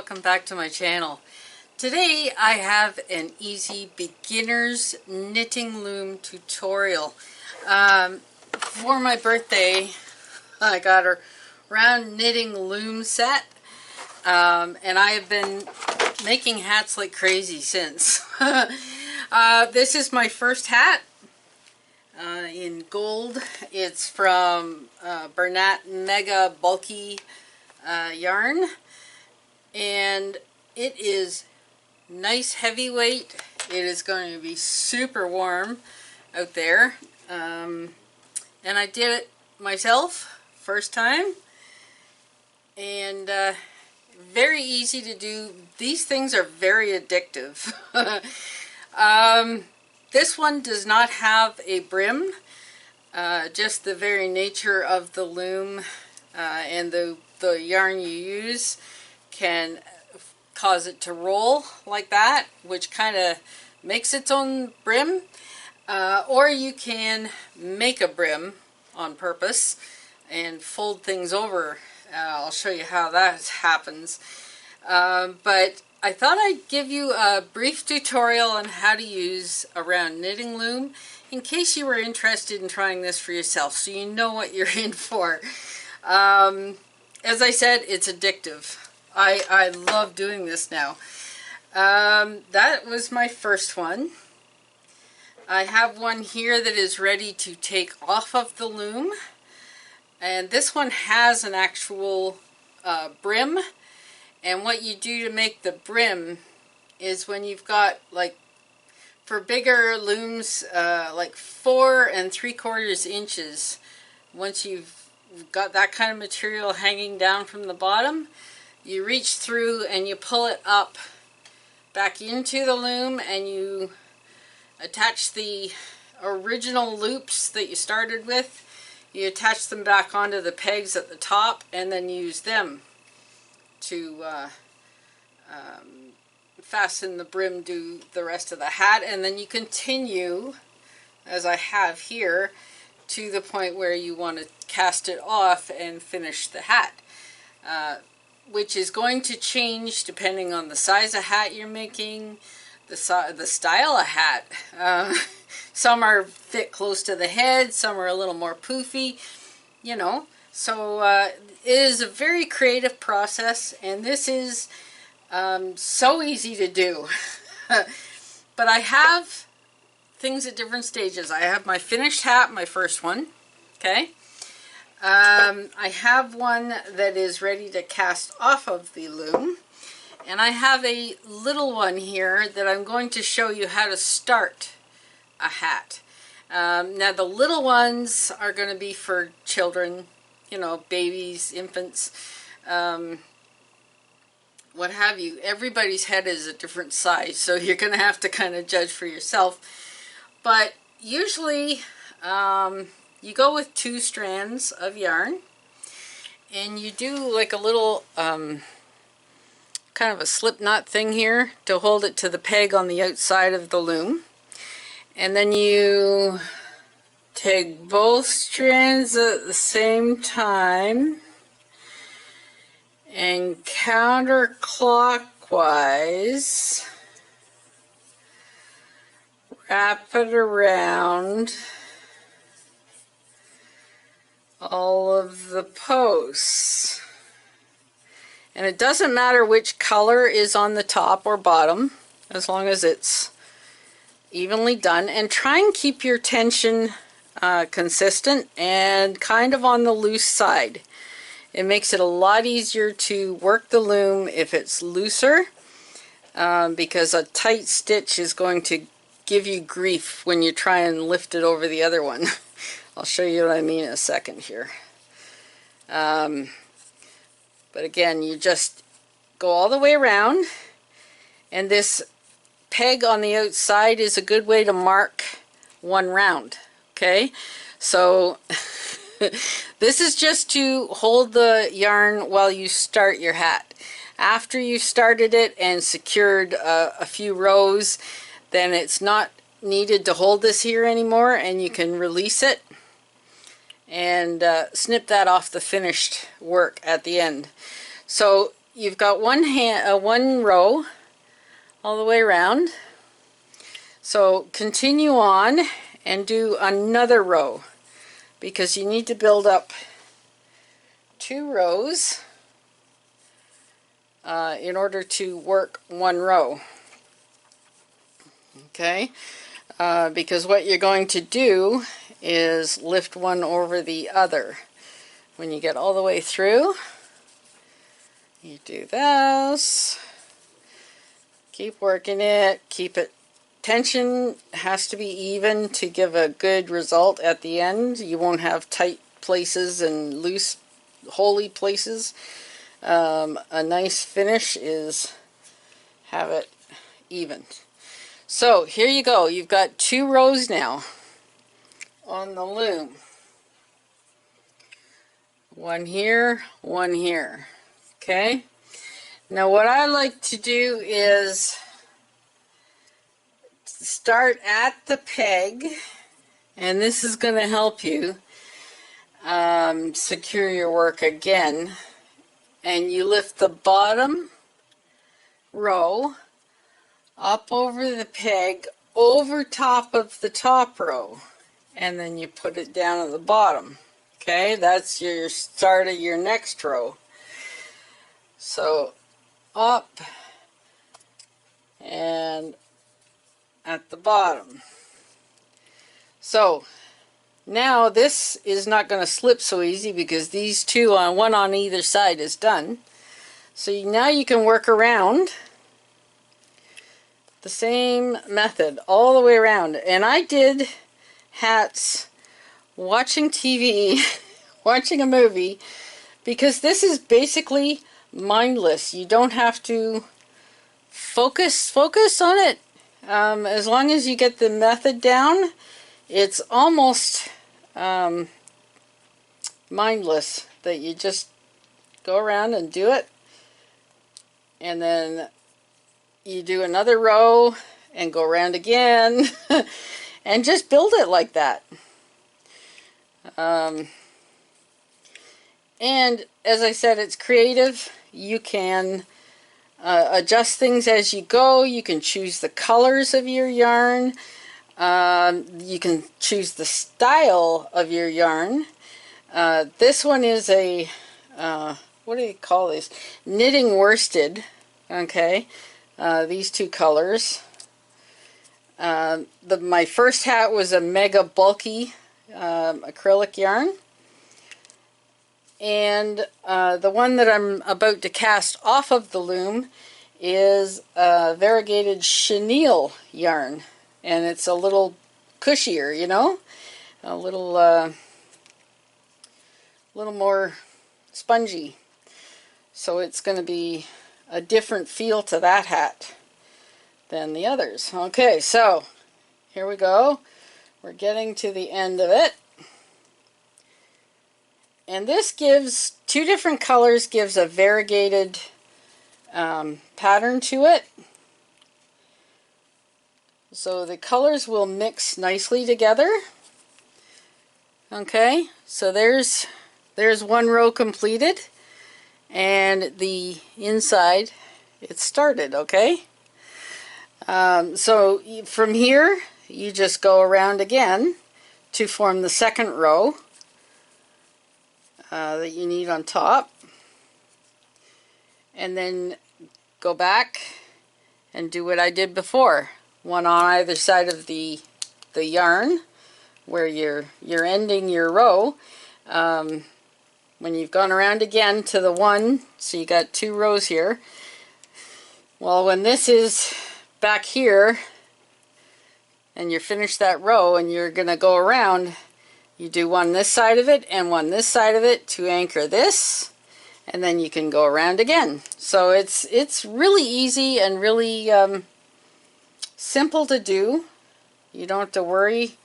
welcome back to my channel. Today I have an easy beginner's knitting loom tutorial. For my birthday I got a round knitting loom set, and I have been making hats like crazy since. This is my first hat in gold. It's from Bernat Mega Bulky yarn, and it is nice heavyweight. It is going to be super warm out there, and I did it myself first time, and very easy to do. These things are very addictive. This one does not have a brim. Just the very nature of the loom and the yarn you use can cause it to roll like that, which kind of makes its own brim. Or you can make a brim on purpose and fold things over. I'll show you how that happens. But I thought I'd give you a brief tutorial on how to use a round knitting loom in case you were interested in trying this for yourself, so you know what you're in for. As I said, it's addictive. I love doing this now. That was my first one. I have one here that is ready to take off of the loom, and this one has an actual brim. And what you do to make the brim is, when you've got, like, for bigger looms, like 4 3/4 inches, once you've got that kind of material hanging down from the bottom, you reach through and you pull it up back into the loom, and you attach the original loops that you started with. You attach them back onto the pegs at the top, and then use them to fasten the brim to the rest of the hat. And then you continue, as I have here, to the point where you want to cast it off and finish the hat, which is going to change depending on the size of hat you're making, the style of hat. Some are fit close to the head, some are a little more poofy, you know. So it is a very creative process, and this is so easy to do. But I have things at different stages. I have my finished hat, my first one, okay? I have one that is ready to cast off of the loom, and I have a little one here that I'm going to show you how to start a hat. Now the little ones are going to be for children, you know, babies, infants, what have you. Everybody's head is a different size, so you're going to have to kind of judge for yourself. But usually you go with 2 strands of yarn, and you do like a little kind of a slip knot thing here to hold it to the peg on the outside of the loom. And then you take both strands at the same time and counterclockwise wrap it around all of the posts. And it doesn't matter which color is on the top or bottom, as long as it's evenly done. And try and keep your tension consistent and kind of on the loose side. It makes it a lot easier to work the loom if it's looser, because a tight stitch is going to give you grief when you try and lift it over the other one. I'll show you what I mean in a second here. But again, you just go all the way around, and this peg on the outside is a good way to mark one round. Okay, so this is just to hold the yarn while you start your hat. After you've started it and secured a few rows, then it's not needed to hold this here anymore, and you can release it and snip that off the finished work at the end. So you've got one row all the way around. So continue on and do another row, because you need to build up 2 rows in order to work one row. Okay, because what you're going to do is lift one over the other. When you get all the way through, you do this, keep working it, keep it, tension has to be even to give a good result at the end. You won't have tight places and loose, holy places. A nice finish is have it even. So here you go, you've got 2 rows now on the loom. One here, one here. Okay, now what I like to do is start at the peg, and this is going to help you secure your work again. And you lift the bottom row up over the peg, over top of the top row, and then you put it down at the bottom. Okay, that's your start of your next row. So up and at the bottom. So now this is not going to slip so easy because these 2 on one on either side is done. So now you can work around the same method all the way around. And I did hats watching TV, watching a movie, because this is basically mindless. You don't have to focus on it. As long as you get the method down, it's almost mindless, that you just go around and do it, and then you do another row and go around again and just build it like that. And as I said, it's creative. You can adjust things as you go. You can choose the colors of your yarn. You can choose the style of your yarn. This one is a, what do you call these? Knitting worsted. Okay, these 2 colors. My first hat was a mega bulky acrylic yarn. And the one that I'm about to cast off of the loom is a variegated chenille yarn. And it's a little cushier, you know, a little more spongy. So it's going to be a different feel to that hat than the others. Okay, so here we go. We're getting to the end of it. And this gives 2 different colors, gives a variegated pattern to it. So the colors will mix nicely together. Okay, so there's one row completed, and the inside it started. Okay, so from here you just go around again to form the second row that you need on top, and then go back and do what I did before. One on either side of the yarn where you're ending your row. When you've gone around again to the one, so you got 2 rows here. Well, when this is back here and you're finished that row and you're going to go around, you do one this side of it and one this side of it to anchor this, and then you can go around again. So it's really easy and really simple to do. You don't have to worry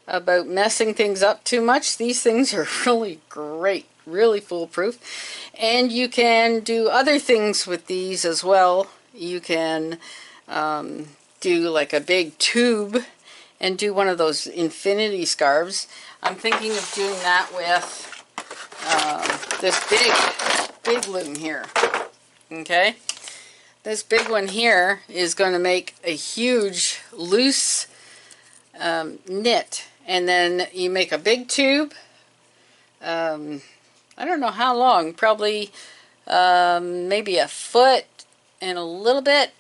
about messing things up too much. These things are really great, really foolproof. And you can do other things with these as well. You can do like a big tube and do one of those infinity scarves. I'm thinking of doing that with this big loom here. Okay, this big one here is going to make a huge loose knit, and then you make a big tube. I don't know how long, probably maybe a foot and a little bit,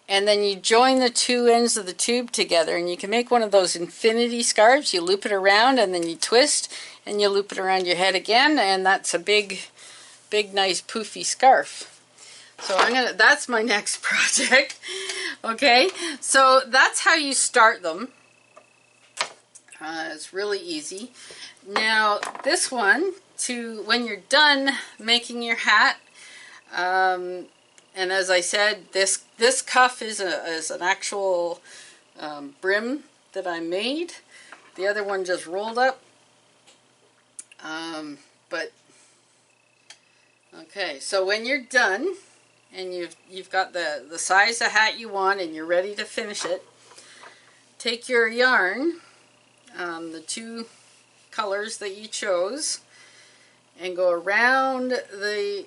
and then you join the two ends of the tube together, and you can make one of those infinity scarves. You loop it around and then you twist and you loop it around your head again, and that's a big nice poofy scarf. So that's my next project. Okay, so that's how you start them. It's really easy. Now this one, when you're done making your hat, and as I said, this cuff is an actual brim that I made. The other one just rolled up. But okay, so when you're done and you've got the size of hat you want and you're ready to finish it, take your yarn, the two colors that you chose, and go around the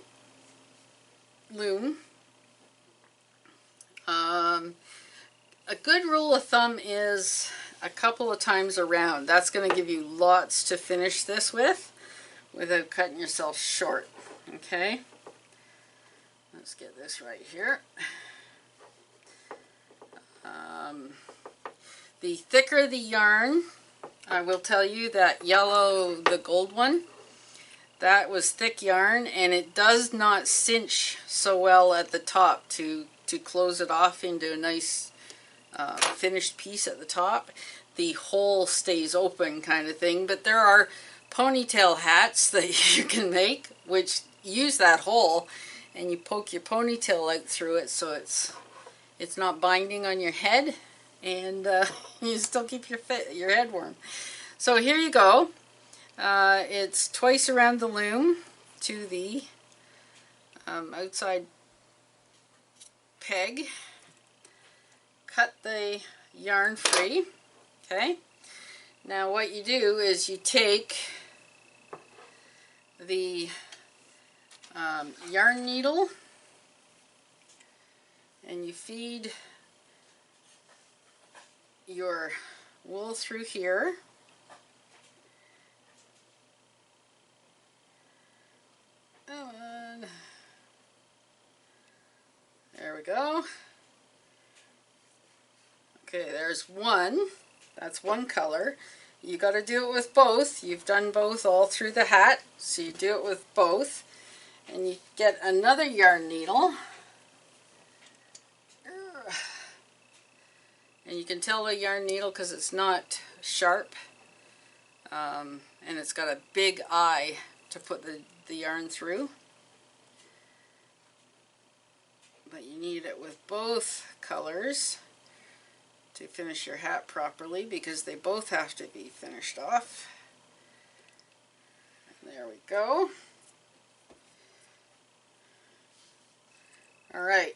loom. A good rule of thumb is a couple of times around. That's going to give you lots to finish this with without cutting yourself short. Okay, let's get this right here. The thicker the yarn, I will tell you that yellow, the gold one, that was thick yarn, and it does not cinch so well at the top to close it off into a nice finished piece at the top. The hole stays open kind of thing, but there are ponytail hats that you can make which use that hole, and you poke your ponytail out through it so it's not binding on your head, and you still keep your head warm. So here you go. It's twice around the loom to the outside peg. Cut the yarn free. Okay. Now what you do is you take the yarn needle and you feed your wool through here. And there we go. Okay, there's one. That's one color. You got to do it with both. You've done both all through the hat, so you do it with both. And you get another yarn needle. And you can tell a yarn needle because it's not sharp. And it's got a big eye to put the yarn through. But you need it with both colors to finish your hat properly, because they both have to be finished off. And there we go. Alright,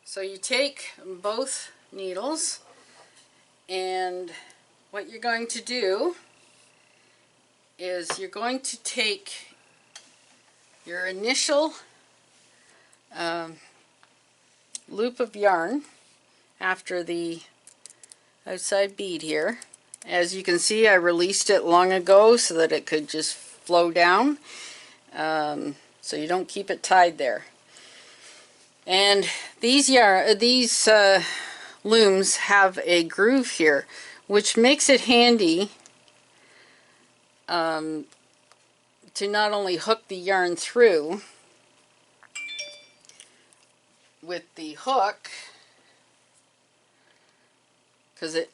so you take both needles, and what you're going to do is you're going to take your initial loop of yarn after the outside bead here. As you can see, I released it long ago so that it could just flow down, so you don't keep it tied there. And these looms have a groove here, which makes it handy to not only hook the yarn through with the hook, because it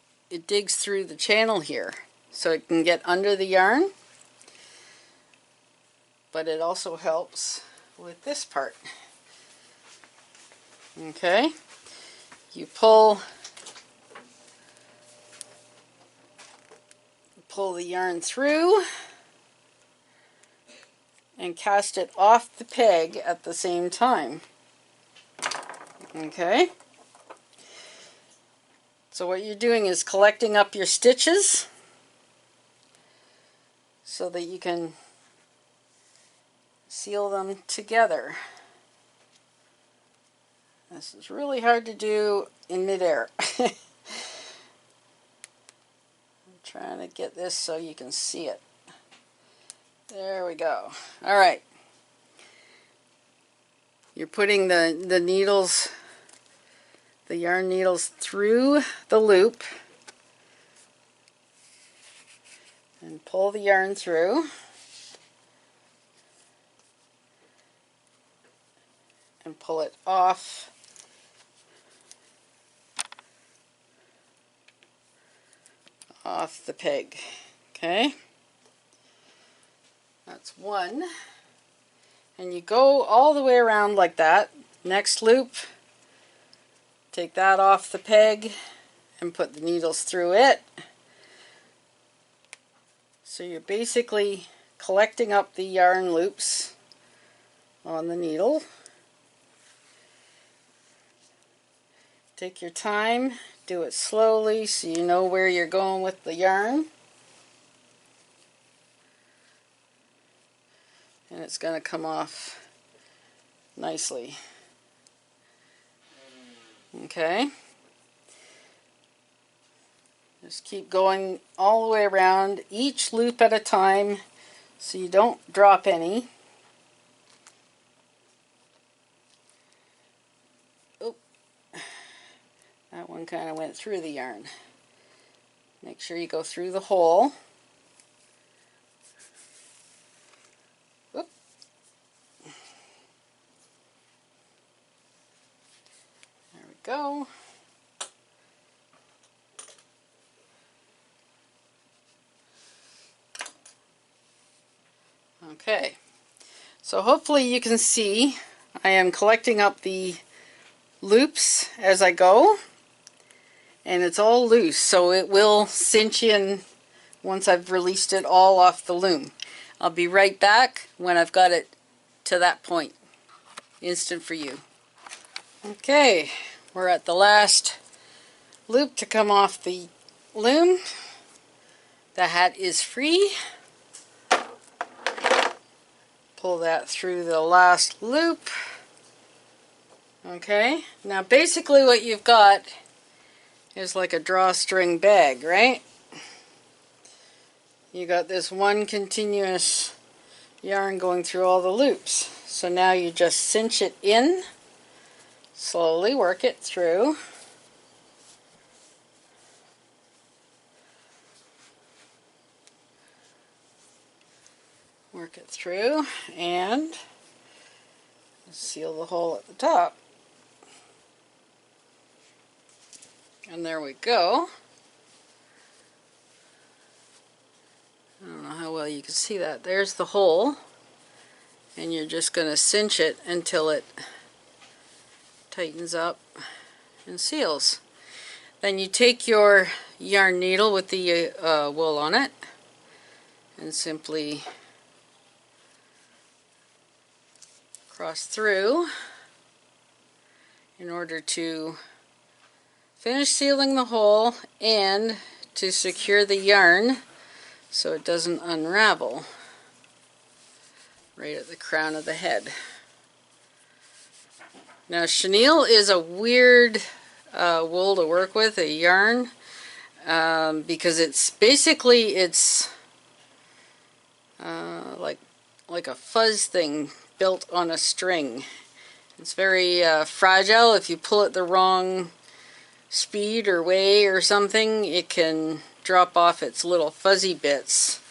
digs through the channel here, so it can get under the yarn, but it also helps with this part. Okay, you pull the yarn through and cast it off the peg at the same time. Okay, so what you're doing is collecting up your stitches so that you can seal them together. This is really hard to do in midair. I'm trying to get this so you can see it. There we go. All right. You're putting the needles, the yarn needles through the loop and pull the yarn through. And pull it off the peg. Okay, that's one. And you go all the way around like that. Next loop, take that off the peg and put the needles through it. So you're basically collecting up the yarn loops on the needle. Take your time, do it slowly so you know where you're going with the yarn. And it's going to come off nicely. Okay. Just keep going all the way around, each loop at a time, so you don't drop any. Oop. That one kind of went through the yarn. Make sure you go through the hole. Oop. There we go. Okay, so hopefully you can see I am collecting up the loops as I go, and it's all loose, so it will cinch in once I've released it all off the loom. I'll be right back when I've got it to that point. Instant for you. Okay, we're at the last loop to come off the loom. The hat is free. Pull that through the last loop. Okay, now basically what you've got is like a drawstring bag, right? You got this one continuous yarn going through all the loops. So now you just cinch it in, slowly work it through. Work it through and seal the hole at the top. And there we go. I don't know how well you can see that. There's the hole. And you're just going to cinch it until it tightens up and seals. Then you take your yarn needle with the wool on it and simply cross through in order to finish sealing the hole and to secure the yarn so it doesn't unravel right at the crown of the head. Now chenille is a weird wool to work with, a yarn, because it's basically like a fuzz thing built on a string. It's very fragile. If you pull it the wrong speed or way or something, it can drop off its little fuzzy bits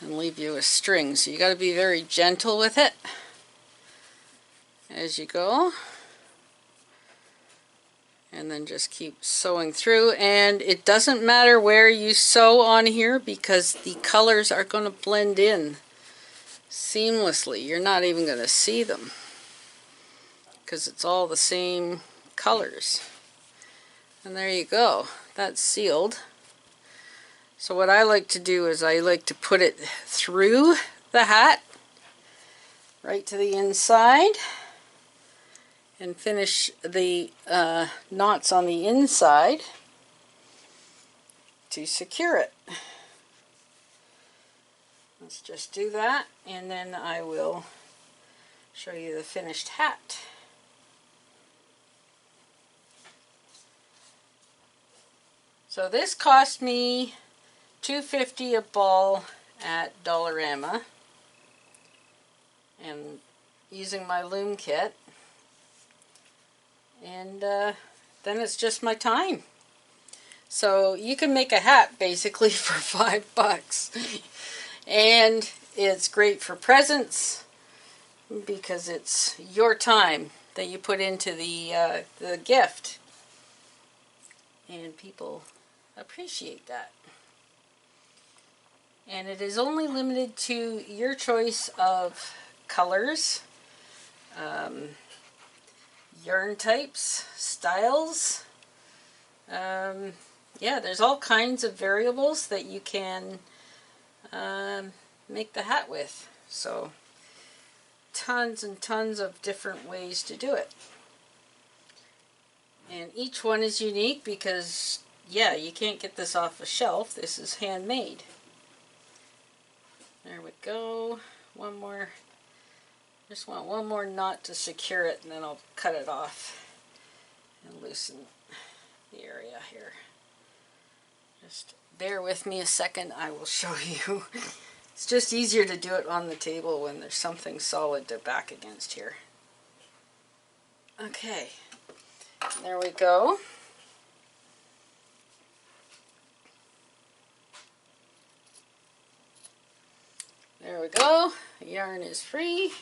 and leave you with string. So you got to be very gentle with it as you go. And then just keep sewing through, and it doesn't matter where you sew on here because the colors are going to blend in seamlessly. You're not even going to see them because it's all the same colors. And there you go, that's sealed. So what I like to do is I like to put it through the hat right to the inside and finish the knots on the inside to secure it. Let's just do that, and then I will show you the finished hat. So this cost me $2.50 a ball at Dollarama, and using my Loom kit, and then it's just my time. So you can make a hat basically for $5, and it's great for presents because it's your time that you put into the gift, and people appreciate that. And it is only limited to your choice of colors, yarn types, styles. Yeah, there's all kinds of variables that you can make the hat with. So tons and tons of different ways to do it. And each one is unique because, yeah, you can't get this off a shelf. This is handmade. There we go. One more. Just want one more knot to secure it, and then I'll cut it off and loosen the area here. Just bear with me a second. I will show you. It's just easier to do it on the table when there's something solid to back against here. Okay. There we go. There we go. The yarn is free.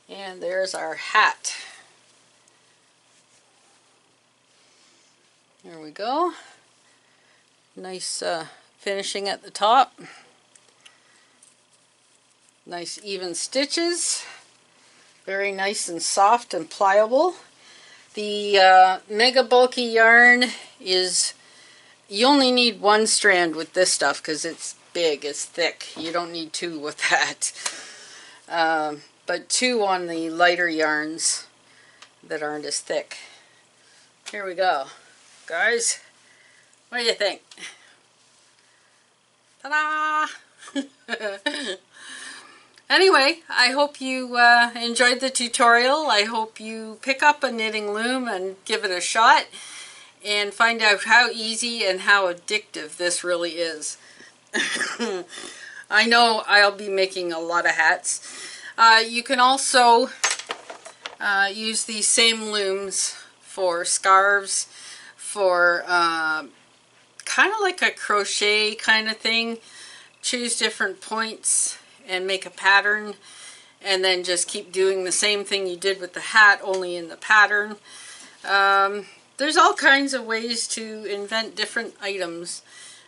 And there's our hat. There we go. Nice finishing at the top. Nice even stitches. Very nice and soft and pliable. The mega bulky yarn is, you only need one strand with this stuff because it's big, it's thick. You don't need two with that. But two on the lighter yarns that aren't as thick. Here we go. Guys, what do you think? Ta-da! Anyway, I hope you enjoyed the tutorial. I hope you pick up a knitting loom and give it a shot and find out how easy and how addictive this really is. I know I'll be making a lot of hats. You can also use these same looms for scarves, for kind of like a crochet kind of thing. Choose different points and make a pattern, and then just keep doing the same thing you did with the hat, only in the pattern. There's all kinds of ways to invent different items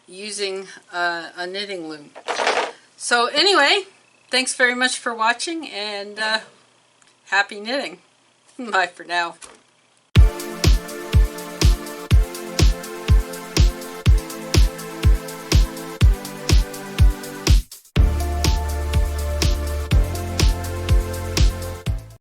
using a knitting loom. So anyway, thanks very much for watching, and happy knitting. Bye for now.